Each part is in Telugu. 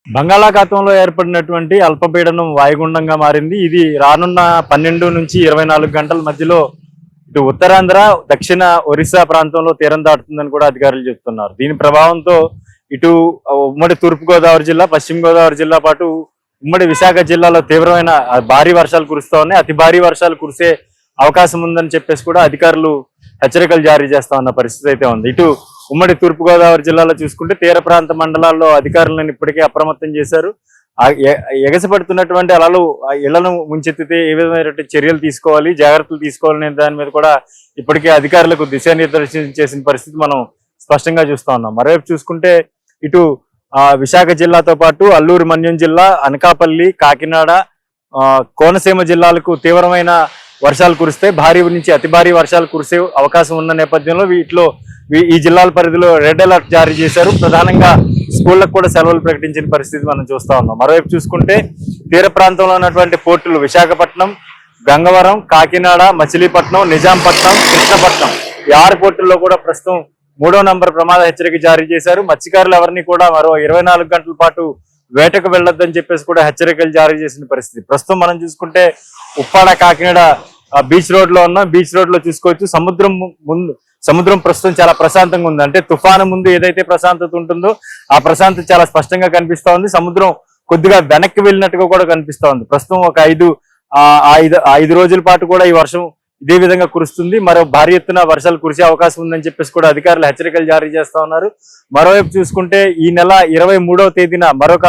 బంగాళాఖాతంలో ఏర్పడినటువంటి అల్పపీడనం వాయుగుండంగా మారింది. ఇది రానున్న 12 నుంచి 24 గంటల మధ్యలో ఇటు ఉత్తరాంధ్ర, దక్షిణ ఒరిస్సా ప్రాంతంలో తీరం దాటుతుందని కూడా అధికారులు చెబుతున్నారు. దీని ప్రభావంతో ఇటు ఉమ్మడి తూర్పుగోదావరి జిల్లా, పశ్చిమ గోదావరి జిల్లా పాటు ఉమ్మడి విశాఖ జిల్లాలో తీవ్రమైన భారీ వర్షాలు కురుస్తా ఉన్నాయి. అతి భారీ వర్షాలు కురిసే అవకాశం ఉందని చెప్పేసి కూడా అధికారులు హెచ్చరికలు జారీ చేస్తా ఉన్న పరిస్థితి అయితే ఉంది. ఇటు ఉమ్మడి తూర్పుగోదావరి జిల్లాలో చూసుకుంటే తీర ప్రాంత మండలాల్లో అధికారులను ఇప్పటికే అప్రమత్తం చేశారు. ఎగసిపడుతున్నటువంటి అలలు ఇళ్లను ముంచెత్తితే ఏ విధమైన చర్యలు తీసుకోవాలి, జాగ్రత్తలు తీసుకోవాలనే దాని మీద కూడా ఇప్పటికే అధికారులకు దిశానిర్దేశం చేసిన పరిస్థితి మనం స్పష్టంగా చూస్తా ఉన్నాం. మరోవైపు చూసుకుంటే ఇటు విశాఖ జిల్లాతో పాటు అల్లూరు మన్యం జిల్లా, అనకాపల్లి, కాకినాడ, కోనసీమ జిల్లాలకు తీవ్రమైన వర్షాలు కురిస్తే భారీ నుంచి అతి భారీ వర్షాలు కురిసే అవకాశం ఉన్న నేపథ్యంలో ఈ జిల్లాల పరిధిలో రెడ్ అలర్ట్ జారీ చేశారు. ప్రధానంగా స్కూళ్లకు కూడా సెలవులు ప్రకటించిన పరిస్థితి మనం చూస్తా ఉన్నాం. మరోవైపు చూసుకుంటే తీర ప్రాంతంలో ఉన్నటువంటి పోర్టులు విశాఖపట్నం, గంగవరం, కాకినాడ, మచిలీపట్నం, నిజాంపట్నం, కృష్ణపట్నం ఈ 6 పోర్టుల్లో కూడా ప్రస్తుతం 3వ నంబర్ ప్రమాద హెచ్చరిక జారీ చేశారు. మత్స్యకారులు ఎవరిని కూడా మరో 24 గంటల పాటు వేటకు వెళ్లొద్దని చెప్పేసి కూడా హెచ్చరికలు జారీ చేసిన పరిస్థితి. ప్రస్తుతం మనం చూసుకుంటే ఉప్పాడ, కాకినాడ బీచ్ రోడ్ లో ఉన్నాం. బీచ్ రోడ్ లో చూసుకోవచ్చు సముద్రం ప్రస్తుతం చాలా ప్రశాంతంగా ఉంది. అంటే తుఫాను ముందు ఏదైతే ప్రశాంతత ఉంటుందో ఆ ప్రశాంతత చాలా స్పష్టంగా కనిపిస్తా ఉంది. సముద్రం కొద్దిగా వెనక్కి వెళ్ళినట్టుగా కూడా కనిపిస్తా ఉంది. ప్రస్తుతం ఒక 5 రోజుల పాటు కూడా ఈ వర్షం ఇదే విధంగా కురుస్తుంది. మరో భారీ ఎత్తున వర్షాలు కురిసే అవకాశం ఉందని చెప్పేసి కూడా అధికారులు హెచ్చరికలు జారీ చేస్తా ఉన్నారు. మరోవైపు చూసుకుంటే ఈ నెల 23వ తేదీన మరొక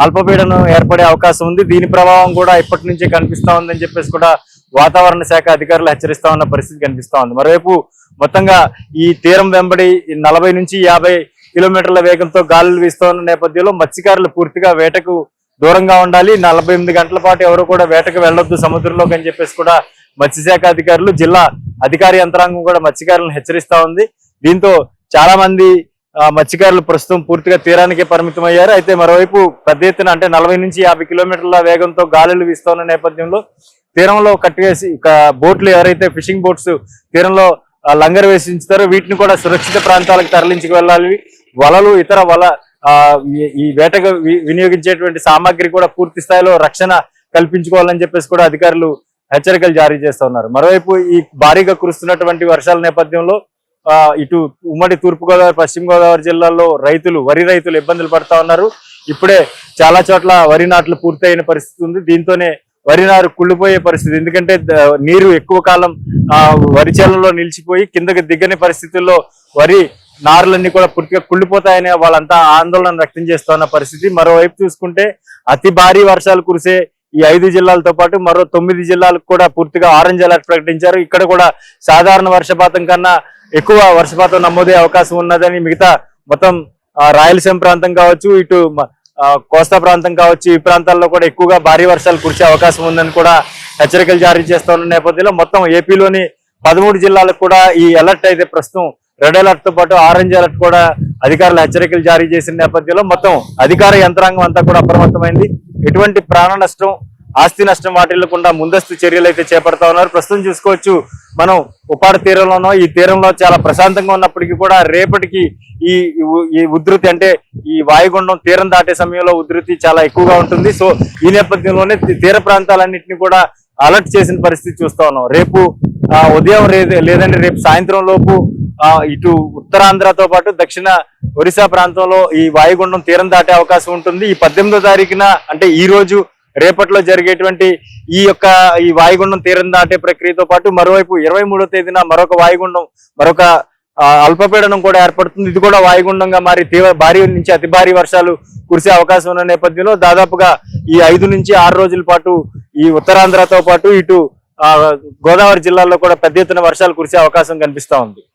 అల్పపీడనం ఏర్పడే అవకాశం ఉంది. దీని ప్రభావం కూడా ఇప్పటి నుంచే కనిపిస్తా ఉందని చెప్పేసి కూడా వాతావరణ శాఖ అధికారులు హెచ్చరిస్తా ఉన్న పరిస్థితి కనిపిస్తా ఉంది. మరోవైపు మొత్తంగా ఈ తీరం వెంబడి 40 నుంచి 50 కిలోమీటర్ల వేగంతో గాలులు వీస్తూ ఉన్న నేపథ్యంలో మత్స్యకారులు పూర్తిగా వేటకు దూరంగా ఉండాలి. 48 గంటల పాటు ఎవరు కూడా వేటకు వెళ్లొద్దు సముద్రంలోకి అని చెప్పేసి కూడా మత్స్యశాఖ అధికారులు, జిల్లా అధికారి యంత్రాంగం కూడా మత్స్యకారులను హెచ్చరిస్తా ఉంది. దీంతో చాలా మంది మత్స్యకారులు ప్రస్తుతం పూర్తిగా తీరానికే పరిమితం అయ్యారు. అయితే మరోవైపు పెద్ద ఎత్తున అంటే 40 నుంచి 50 కిలోమీటర్ల వేగంతో గాలులు వీస్తున్న నేపథ్యంలో తీరంలో కట్టివేసి బోట్లు ఎవరైతే ఫిషింగ్ బోట్స్ తీరంలో లంగర్ వేసి ఉంచుతారో వీటిని కూడా సురక్షిత ప్రాంతాలకు తరలించుకు వెళ్ళాలి. వలలు, ఇతర ఈ వేటకు వినియోగించేటువంటి సామాగ్రి కూడా పూర్తి స్థాయిలో రక్షణ కల్పించుకోవాలని చెప్పేసి కూడా అధికారులు హెచ్చరికలు జారీ చేస్తా ఉన్నారు. మరోవైపు ఈ భారీగా కురుస్తున్నటువంటి వర్షాల నేపథ్యంలో ఇటు ఉమ్మడి తూర్పుగోదావరి, పశ్చిమ గోదావరి జిల్లాల్లో వరి రైతులు ఇబ్బందులు పడతా ఉన్నారు. ఇప్పుడే చాలా చోట్ల వరి నాట్లు పూర్తయిన పరిస్థితి ఉంది. దీంతోనే వరి నారు కుళ్ళిపోయే పరిస్థితి. ఎందుకంటే నీరు ఎక్కువ కాలం వరి చేలలో నిలిచిపోయి కిందకి దిగని పరిస్థితుల్లో వరి నారులన్నీ కూడా పూర్తిగా కుళ్ళిపోతాయని వాళ్ళంతా ఆందోళన వ్యక్తం చేస్తున్న పరిస్థితి. మరోవైపు చూసుకుంటే అతి భారీ వర్షాలు కురిసే ఈ 5 జిల్లాలతో పాటు మరో 9 జిల్లాలకు కూడా పూర్తిగా ఆరెంజ్ అలర్ట్ ప్రకటించారు. ఇక్కడ కూడా సాధారణ వర్షపాతం కన్నా ఎక్కువ వర్షపాతం నమోదయ్యే అవకాశం ఉన్నదని, మిగతా మొత్తం రాయలసీమ ప్రాంతం కావచ్చు, ఇటు కోస్తా ప్రాంతం కావచ్చు, ఈ ప్రాంతాల్లో కూడా ఎక్కువగా భారీ వర్షాలు కురిసే అవకాశం ఉందని కూడా హెచ్చరికలు జారీ చేస్తున్న నేపథ్యంలో మొత్తం ఏపీలోని 13 జిల్లాలకు కూడా ఈ అలర్ట్ అయితే ప్రస్తుతం రెడ్ అలర్ట్ తో పాటు ఆరెంజ్ అలర్ట్ కూడా అధికారులు హెచ్చరికలు జారీ చేసిన నేపథ్యంలో మొత్తం అధికార యంత్రాంగం అంతా కూడా అప్రమత్తమైంది. ఎటువంటి ప్రాణ నష్టం, ఆస్తి నష్టం వాటిల్లకుండా ముందస్తు చర్యలు అయితే చేపడతా ఉన్నారు. ప్రస్తుతం చూసుకోవచ్చు మనం ఉప్పాడ తీరంలోనో ఈ తీరంలో చాలా ప్రశాంతంగా ఉన్నప్పటికీ కూడా రేపటికి ఈ ఉధృతి అంటే ఈ వాయుగుండం తీరం దాటే సమయంలో ఉధృతి చాలా ఎక్కువగా ఉంటుంది. సో ఈ నేపథ్యంలోనే తీర ప్రాంతాలన్నింటినీ కూడా అలర్ట్ చేసిన పరిస్థితి చూస్తా ఉన్నాం. రేపు ఉదయం లేదంటే రేపు సాయంత్రం లోపు ఇటు ఉత్తరాంధ్రతో పాటు దక్షిణ ఒరిస్సా ప్రాంతంలో ఈ వాయుగుండం తీరం దాటే అవకాశం ఉంటుంది. ఈ 18వ తారీఖున అంటే ఈ రోజు రేపట్లో జరిగేటువంటి ఈ వాయుగుండం తీరం దాటే ప్రక్రియతో పాటు మరోవైపు 23వ తేదీన మరొక అల్పపీడనం కూడా ఏర్పడుతుంది. ఇది కూడా వాయుగుండంగా మారి భారీ నుంచి అతి భారీ వర్షాలు కురిసే అవకాశం ఉన్న నేపథ్యంలో దాదాపుగా ఈ 5 నుంచి 6 రోజుల పాటు ఈ ఉత్తరాంధ్రతో పాటు ఇటు గోదావరి జిల్లాల్లో కూడా పెద్ద ఎత్తున వర్షాలు కురిసే అవకాశం కనిపిస్తా ఉంది.